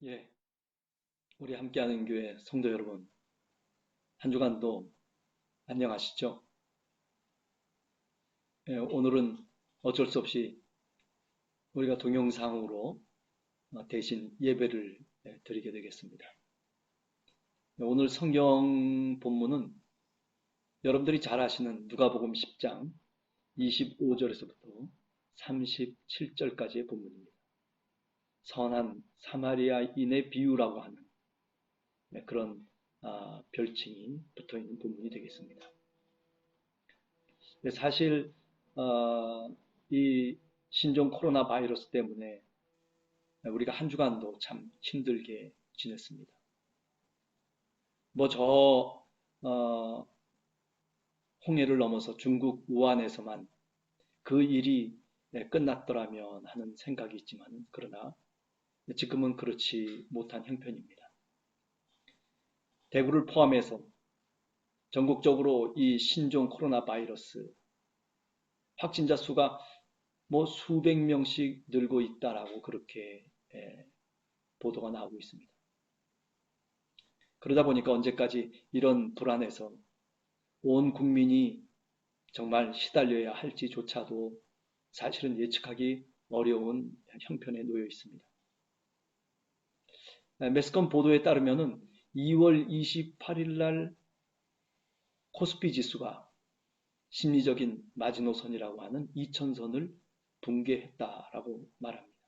예, 우리 함께하는 교회 성도 여러분, 한 주간도 안녕하시죠? 예, 오늘은 어쩔 수 없이 우리가 동영상으로 대신 예배를 드리게 되겠습니다. 예, 오늘 성경 본문은 여러분들이 잘 아시는 누가복음 10장 25절에서부터 37절까지의 본문입니다. 선한 사마리아인의 비유라고 하는 그런 별칭이 붙어 있는 본문이 되겠습니다. 사실 이 신종 코로나 바이러스 때문에 우리가 한 주간도 참 힘들게 지냈습니다. 뭐 홍해를 넘어서 중국 우한에서만 그 일이 끝났더라면 하는 생각이 있지만 그러나 지금은 그렇지 못한 형편입니다. 대구를 포함해서 전국적으로 이 신종 코로나 바이러스 확진자 수가 뭐 수백 명씩 늘고 있다라고 그렇게 보도가 나오고 있습니다. 그러다 보니까 언제까지 이런 불안에서 온 국민이 정말 시달려야 할지조차도 사실은 예측하기 어려운 형편에 놓여 있습니다. 매스컴 보도에 따르면 2월 28일 날 코스피 지수가 심리적인 마지노선이라고 하는 2000선을 붕괴했다라고 말합니다.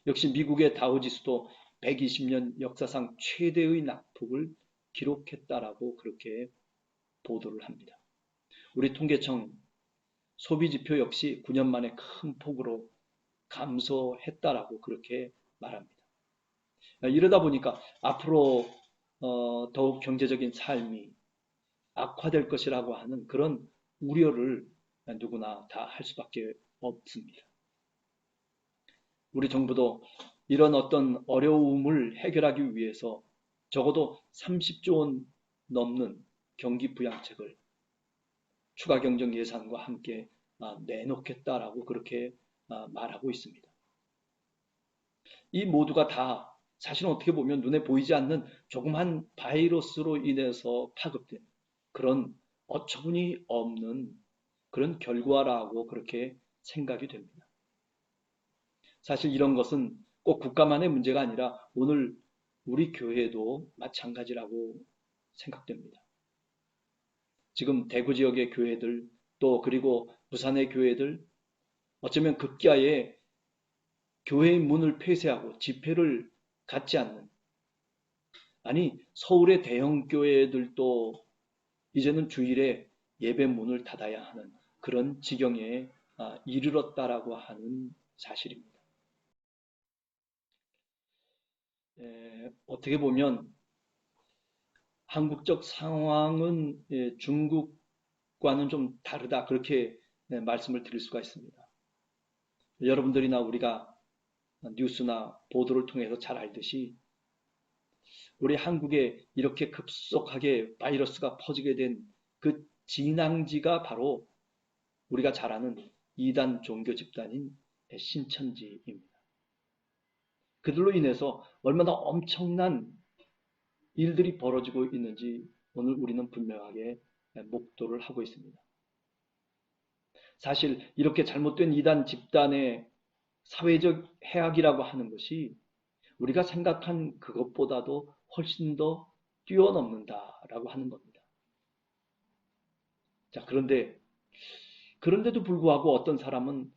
역시 미국의 다우지수도 120년 역사상 최대의 낙폭을 기록했다라고 그렇게 보도를 합니다. 우리 통계청 소비지표 역시 9년 만에 큰 폭으로 감소했다라고 그렇게 말합니다. 이러다 보니까 앞으로 더욱 경제적인 삶이 악화될 것이라고 하는 그런 우려를 누구나 다 할 수밖에 없습니다. 우리 정부도 이런 어떤 어려움을 해결하기 위해서 적어도 30조 원 넘는 경기 부양책을 추가 경정 예산과 함께 내놓겠다라고 그렇게 말하고 있습니다. 이 모두가 다 사실은 어떻게 보면 눈에 보이지 않는 조그만 바이러스로 인해서 파급된 그런 어처구니 없는 그런 결과라고 그렇게 생각이 됩니다. 사실 이런 것은 꼭 국가만의 문제가 아니라 오늘 우리 교회도 마찬가지라고 생각됩니다. 지금 대구 지역의 교회들 또 그리고 부산의 교회들 어쩌면 급기야에 교회의 문을 폐쇄하고 집회를 갖지 않는 아니 서울의 대형 교회들도 이제는 주일에 예배 문을 닫아야 하는 그런 지경에 이르렀다라고 하는 사실입니다. 어떻게 보면 한국적 상황은 중국과는 좀 다르다 그렇게 말씀을 드릴 수가 있습니다. 여러분들이나 우리가 뉴스나 보도를 통해서 잘 알듯이 우리 한국에 이렇게 급속하게 바이러스가 퍼지게 된 그 진앙지가 바로 우리가 잘 아는 이단 종교 집단인 신천지입니다. 그들로 인해서 얼마나 엄청난 일들이 벌어지고 있는지 오늘 우리는 분명하게 목도를 하고 있습니다. 사실 이렇게 잘못된 이단 집단의 사회적 해악이라고 하는 것이 우리가 생각한 그것보다도 훨씬 더 뛰어넘는다라고 하는 겁니다. 자, 그런데도 불구하고 어떤 사람은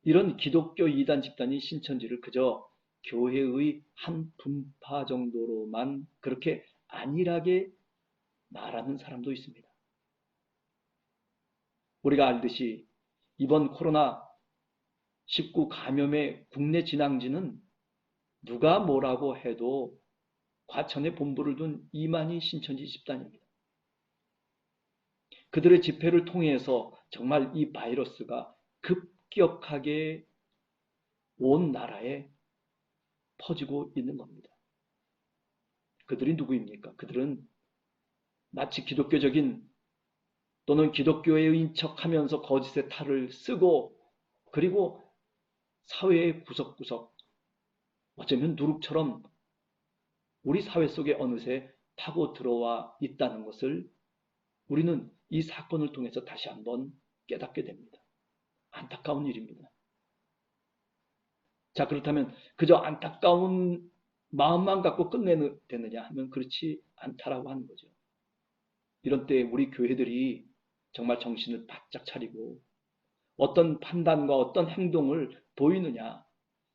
이런 기독교 이단 집단이 신천지를 그저 교회의 한 분파 정도로만 그렇게 안일하게 말하는 사람도 있습니다. 우리가 알듯이 이번 코로나19 감염의 국내 진앙지는 누가 뭐라고 해도 과천에 본부를 둔 이만희 신천지 집단입니다. 그들의 집회를 통해서 정말 이 바이러스가 급격하게 온 나라에 퍼지고 있는 겁니다. 그들이 누구입니까? 그들은 마치 기독교적인 또는 기독교회인 척하면서 거짓의 탈을 쓰고 그리고 사회의 구석구석 어쩌면 누룩처럼 우리 사회 속에 어느새 파고 들어와 있다는 것을 우리는 이 사건을 통해서 다시 한번 깨닫게 됩니다. 안타까운 일입니다. 자, 그렇다면 그저 안타까운 마음만 갖고 끝내야 되느냐 하면 그렇지 않다라고 하는 거죠. 이런 때 우리 교회들이 정말 정신을 바짝 차리고 어떤 판단과 어떤 행동을 보이느냐,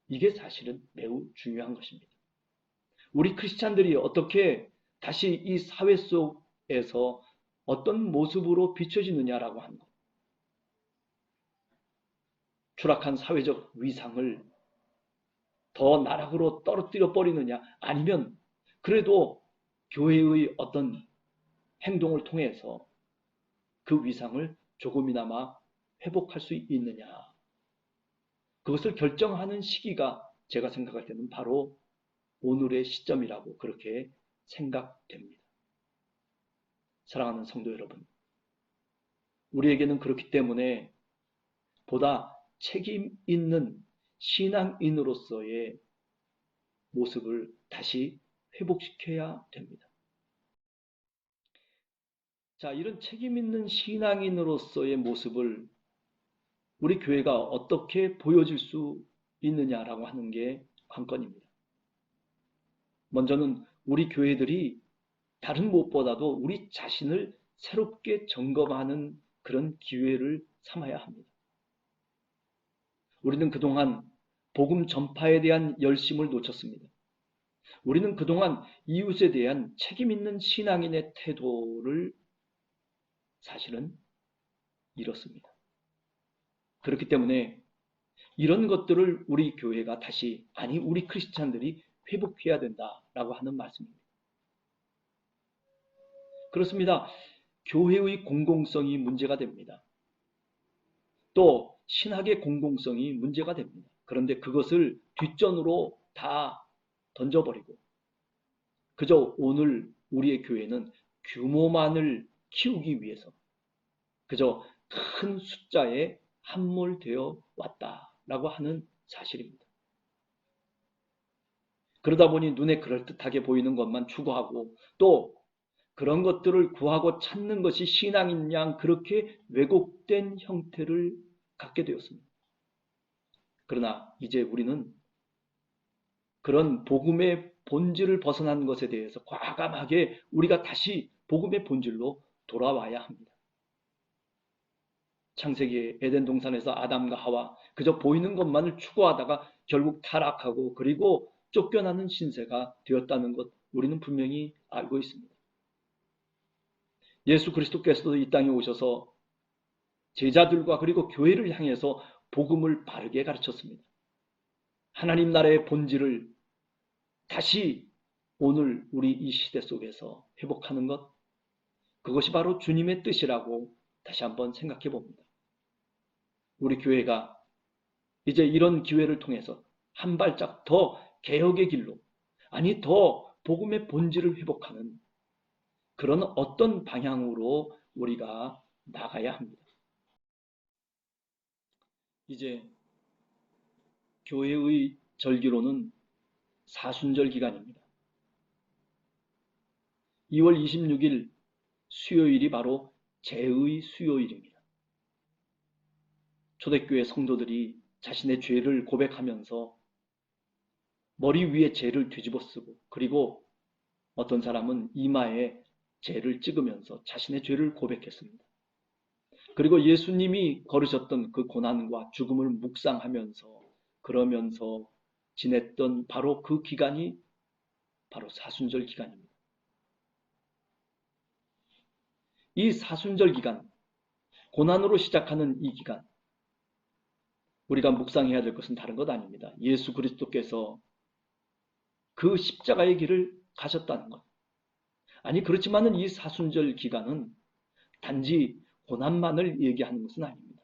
이게 사실은 매우 중요한 것입니다. 우리 크리스찬들이 어떻게 다시 이 사회 속에서 어떤 모습으로 비춰지느냐라고 하는 것. 추락한 사회적 위상을 더 나락으로 떨어뜨려 버리느냐, 아니면 그래도 교회의 어떤 행동을 통해서 그 위상을 조금이나마 회복할 수 있느냐. 그것을 결정하는 시기가 제가 생각할 때는 바로 오늘의 시점이라고 그렇게 생각됩니다. 사랑하는 성도 여러분, 우리에게는 그렇기 때문에 보다 책임 있는 신앙인으로서의 모습을 다시 회복시켜야 됩니다. 자, 이런 책임 있는 신앙인으로서의 모습을 우리 교회가 어떻게 보여줄 수 있느냐라고 하는 게 관건입니다. 먼저는 우리 교회들이 다른 무엇보다도 우리 자신을 새롭게 점검하는 그런 기회를 삼아야 합니다. 우리는 그동안 복음 전파에 대한 열심을 놓쳤습니다. 우리는 그동안 이웃에 대한 책임 있는 신앙인의 태도를 사실은 잃었습니다. 그렇기 때문에 이런 것들을 우리 교회가 다시, 아니 우리 크리스찬들이 회복해야 된다라고 하는 말씀입니다. 그렇습니다. 교회의 공공성이 문제가 됩니다. 또 신학의 공공성이 문제가 됩니다. 그런데 그것을 뒷전으로 다 던져버리고 그저 오늘 우리의 교회는 규모만을 키우기 위해서 그저 큰 숫자에 함몰되어 왔다라고 하는 사실입니다. 그러다 보니 눈에 그럴듯하게 보이는 것만 추구하고 또 그런 것들을 구하고 찾는 것이 신앙인 양 그렇게 왜곡된 형태를 갖게 되었습니다. 그러나 이제 우리는 그런 복음의 본질을 벗어난 것에 대해서 과감하게 우리가 다시 복음의 본질로 돌아와야 합니다. 창세기 에덴 동산에서 아담과 하와 그저 보이는 것만을 추구하다가 결국 타락하고 그리고 쫓겨나는 신세가 되었다는 것 우리는 분명히 알고 있습니다. 예수 그리스도께서도 이 땅에 오셔서 제자들과 그리고 교회를 향해서 복음을 바르게 가르쳤습니다. 하나님 나라의 본질을 다시 오늘 우리 이 시대 속에서 회복하는 것, 그것이 바로 주님의 뜻이라고 다시 한번 생각해 봅니다. 우리 교회가 이제 이런 기회를 통해서 한 발짝 더 개혁의 길로, 아니 더 복음의 본질을 회복하는 그런 어떤 방향으로 우리가 나가야 합니다. 이제 교회의 절기로는 사순절 기간입니다. 2월 26일 수요일이 바로 제의 수요일입니다. 초대교회 성도들이 자신의 죄를 고백하면서 머리 위에 죄를 뒤집어 쓰고 그리고 어떤 사람은 이마에 죄를 찍으면서 자신의 죄를 고백했습니다. 그리고 예수님이 걸으셨던 그 고난과 죽음을 묵상하면서 그러면서 지냈던 바로 그 기간이 바로 사순절 기간입니다. 이 사순절 기간, 고난으로 시작하는 이 기간, 우리가 묵상해야 될 것은 다른 것 아닙니다. 예수 그리스도께서 그 십자가의 길을 가셨다는 것. 아니 그렇지만은 이 사순절 기간은 단지 고난만을 얘기하는 것은 아닙니다.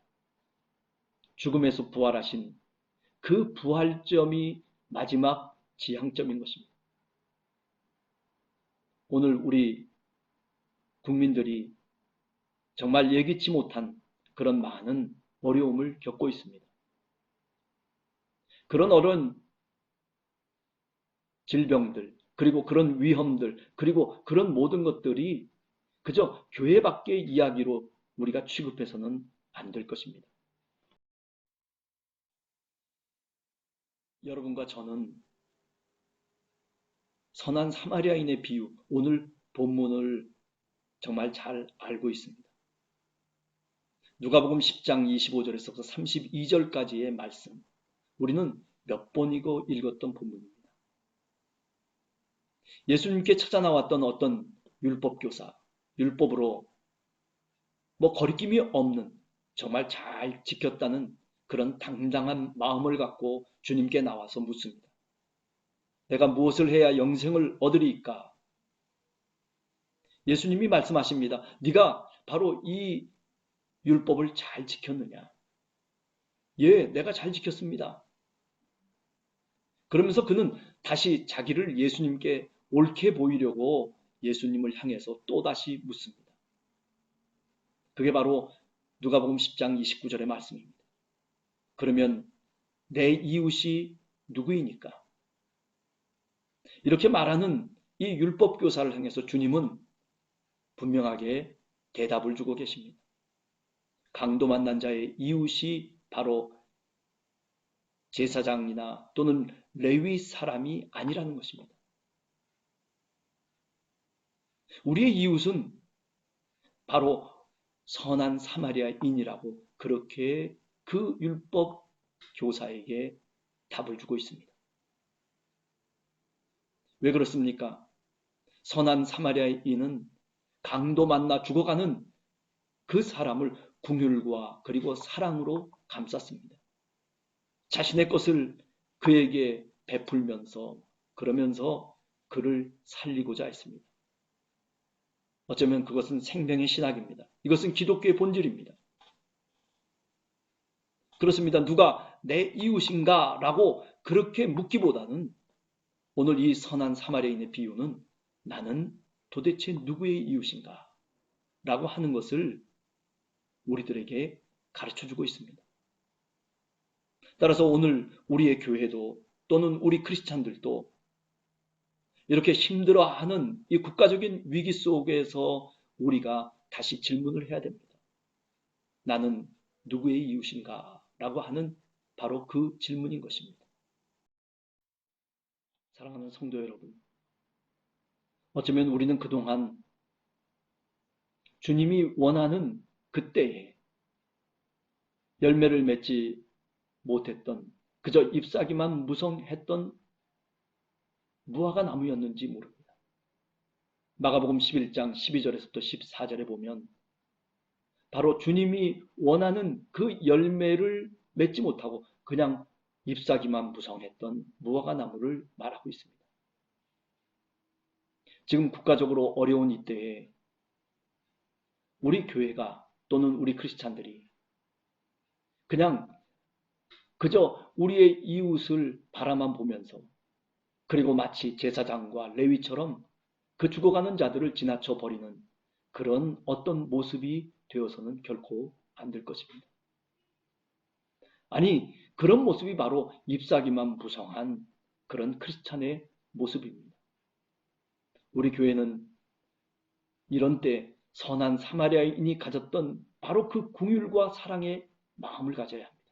죽음에서 부활하신 그 부활점이 마지막 지향점인 것입니다. 오늘 우리 국민들이 정말 예기치 못한 그런 많은 어려움을 겪고 있습니다. 그런 질병들, 그리고 그런 위험들, 그리고 그런 모든 것들이 그저 교회 밖의 이야기로 우리가 취급해서는 안 될 것입니다. 여러분과 저는 선한 사마리아인의 비유, 오늘 본문을 정말 잘 알고 있습니다. 누가복음 10장 25절에서 32절까지의 말씀, 우리는 몇 번이고 읽었던 본문입니다. 예수님께 찾아 나왔던 어떤 율법교사, 율법으로 거리낌이 없는, 정말 잘 지켰다는 그런 당당한 마음을 갖고 주님께 나와서 묻습니다. 내가 무엇을 해야 영생을 얻으리이까? 예수님이 말씀하십니다. 네가 바로 이 율법을 잘 지켰느냐? 예, 내가 잘 지켰습니다. 그러면서 그는 다시 자기를 예수님께 옳게 보이려고 예수님을 향해서 또다시 묻습니다. 그게 바로 누가복음 10장 29절의 말씀입니다. 그러면 내 이웃이 누구이니까? 이렇게 말하는 이 율법교사를 향해서 주님은 분명하게 대답을 주고 계십니다. 강도 만난 자의 이웃이 바로 제사장이나 또는 레위 사람이 아니라는 것입니다. 우리의 이웃은 바로 선한 사마리아인이라고 그렇게 그 율법 교사에게 답을 주고 있습니다. 왜 그렇습니까? 선한 사마리아인은 강도 만나 죽어가는 그 사람을 긍휼과 그리고 사랑으로 감쌌습니다. 자신의 것을 그에게 베풀면서 그러면서 그를 살리고자 했습니다. 어쩌면 그것은 생명의 신학입니다. 이것은 기독교의 본질입니다. 그렇습니다. 누가 내 이웃인가? 라고 그렇게 묻기보다는 오늘 이 선한 사마리아인의 비유는 나는 도대체 누구의 이웃인가? 라고 하는 것을 우리들에게 가르쳐주고 있습니다. 따라서 오늘 우리의 교회도 또는 우리 크리스찬들도 이렇게 힘들어하는 이 국가적인 위기 속에서 우리가 다시 질문을 해야 됩니다. 나는 누구의 이웃인가? 라고 하는 바로 그 질문인 것입니다. 사랑하는 성도 여러분, 어쩌면 우리는 그동안 주님이 원하는 그때에 열매를 맺지 못했던, 그저 잎사귀만 무성했던 무화과 나무였는지 모릅니다. 마가복음 11장 12절에서부터 14절에 보면 바로 주님이 원하는 그 열매를 맺지 못하고 그냥 잎사귀만 무성했던 무화과 나무를 말하고 있습니다. 지금 국가적으로 어려운 이때에 우리 교회가 또는 우리 크리스찬들이 그냥 그저 우리의 이웃을 바라만 보면서 그리고 마치 제사장과 레위처럼 그 죽어가는 자들을 지나쳐 버리는 그런 어떤 모습이 되어서는 결코 안 될 것입니다. 아니, 그런 모습이 바로 잎사귀만 무성한 그런 크리스찬의 모습입니다. 우리 교회는 이런 때 선한 사마리아인이 가졌던 바로 그 긍휼과 사랑의 마음을 가져야 합니다.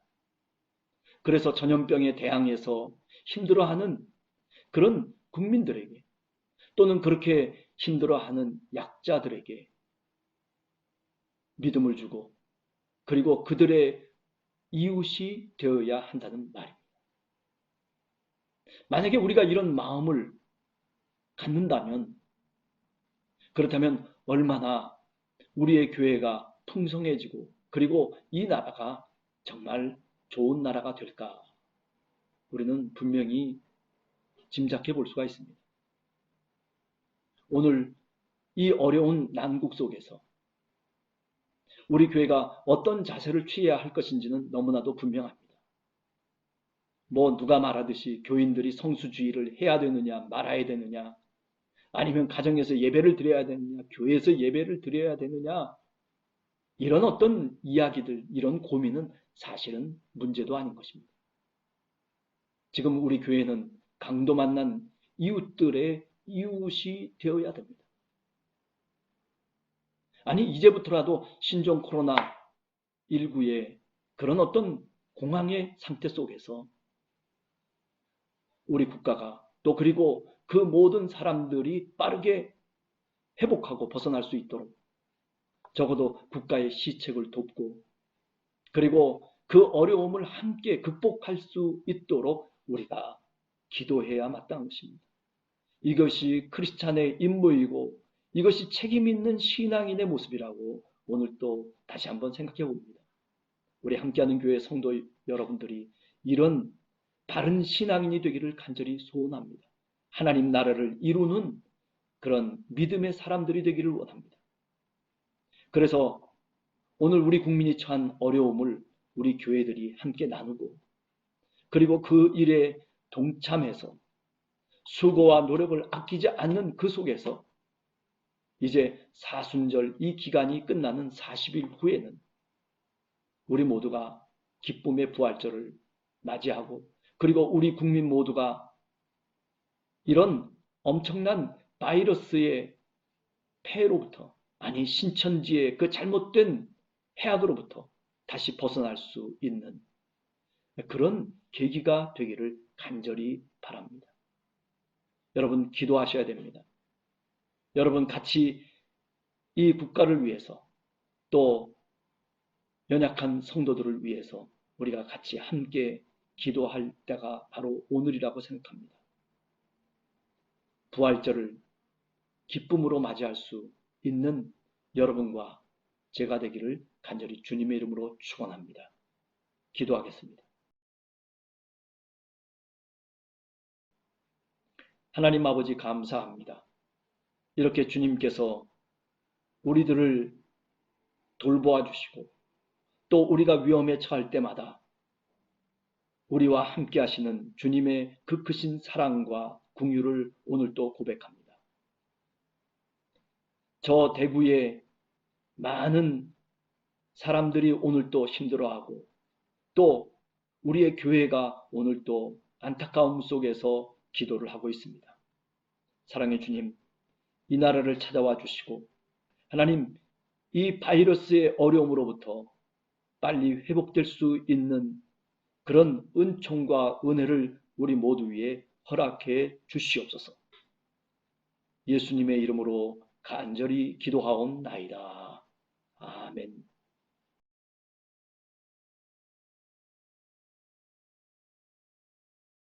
그래서 전염병에 대항해서 힘들어하는 그런 국민들에게 또는 그렇게 힘들어하는 약자들에게 믿음을 주고 그리고 그들의 이웃이 되어야 한다는 말입니다. 만약에 우리가 이런 마음을 갖는다면 그렇다면 얼마나 우리의 교회가 풍성해지고 그리고 이 나라가 정말 좋은 나라가 될까 우리는 분명히 짐작해 볼 수가 있습니다. 오늘 이 어려운 난국 속에서 우리 교회가 어떤 자세를 취해야 할 것인지는 너무나도 분명합니다. 누가 말하듯이 교인들이 성수주의를 해야 되느냐 말아야 되느냐 아니면 가정에서 예배를 드려야 되느냐 교회에서 예배를 드려야 되느냐 이런 어떤 이야기들 이런 고민은 사실은 문제도 아닌 것입니다. 지금 우리 교회는 강도 만난 이웃들의 이웃이 되어야 됩니다. 아니, 이제부터라도 신종 코로나19의 그런 어떤 공황의 상태 속에서 우리 국가가 또 그리고 그 모든 사람들이 빠르게 회복하고 벗어날 수 있도록 적어도 국가의 시책을 돕고 그리고 그 어려움을 함께 극복할 수 있도록 우리가 기도해야 마땅한 것입니다. 이것이 크리스찬의 임무이고 이것이 책임 있는 신앙인의 모습이라고 오늘 또 다시 한번 생각해 봅니다. 우리 함께하는 교회 성도 여러분들이 이런 바른 신앙인이 되기를 간절히 소원합니다. 하나님 나라를 이루는 그런 믿음의 사람들이 되기를 원합니다. 그래서 오늘 우리 국민이 처한 어려움을 우리 교회들이 함께 나누고 그리고 그 일에 동참해서 수고와 노력을 아끼지 않는 그 속에서 이제 사순절 이 기간이 끝나는 40일 후에는 우리 모두가 기쁨의 부활절을 맞이하고 그리고 우리 국민 모두가 이런 엄청난 바이러스의 폐로부터 아니 신천지의 그 잘못된 해악으로부터 다시 벗어날 수 있는 그런 계기가 되기를 간절히 바랍니다. 여러분 기도하셔야 됩니다. 여러분 같이 이 국가를 위해서 또 연약한 성도들을 위해서 우리가 같이 함께 기도할 때가 바로 오늘이라고 생각합니다. 부활절을 기쁨으로 맞이할 수 있는 여러분과 제가 되기를 간절히 주님의 이름으로 축원합니다. 기도하겠습니다. 하나님 아버지 감사합니다. 이렇게 주님께서 우리들을 돌보아 주시고 또 우리가 위험에 처할 때마다 우리와 함께 하시는 주님의 그 크신 사랑과 긍휼을 오늘 또 고백합니다. 저 대구에 많은 사람들이 오늘 또 힘들어하고 또 우리의 교회가 오늘 또 안타까움 속에서 기도를 하고 있습니다. 사랑의 주님, 이 나라를 찾아와 주시고 하나님 이 바이러스의 어려움으로부터 빨리 회복될 수 있는 그런 은총과 은혜를 우리 모두 위에 허락해 주시옵소서. 예수님의 이름으로 간절히 기도하옵나이다. 아멘.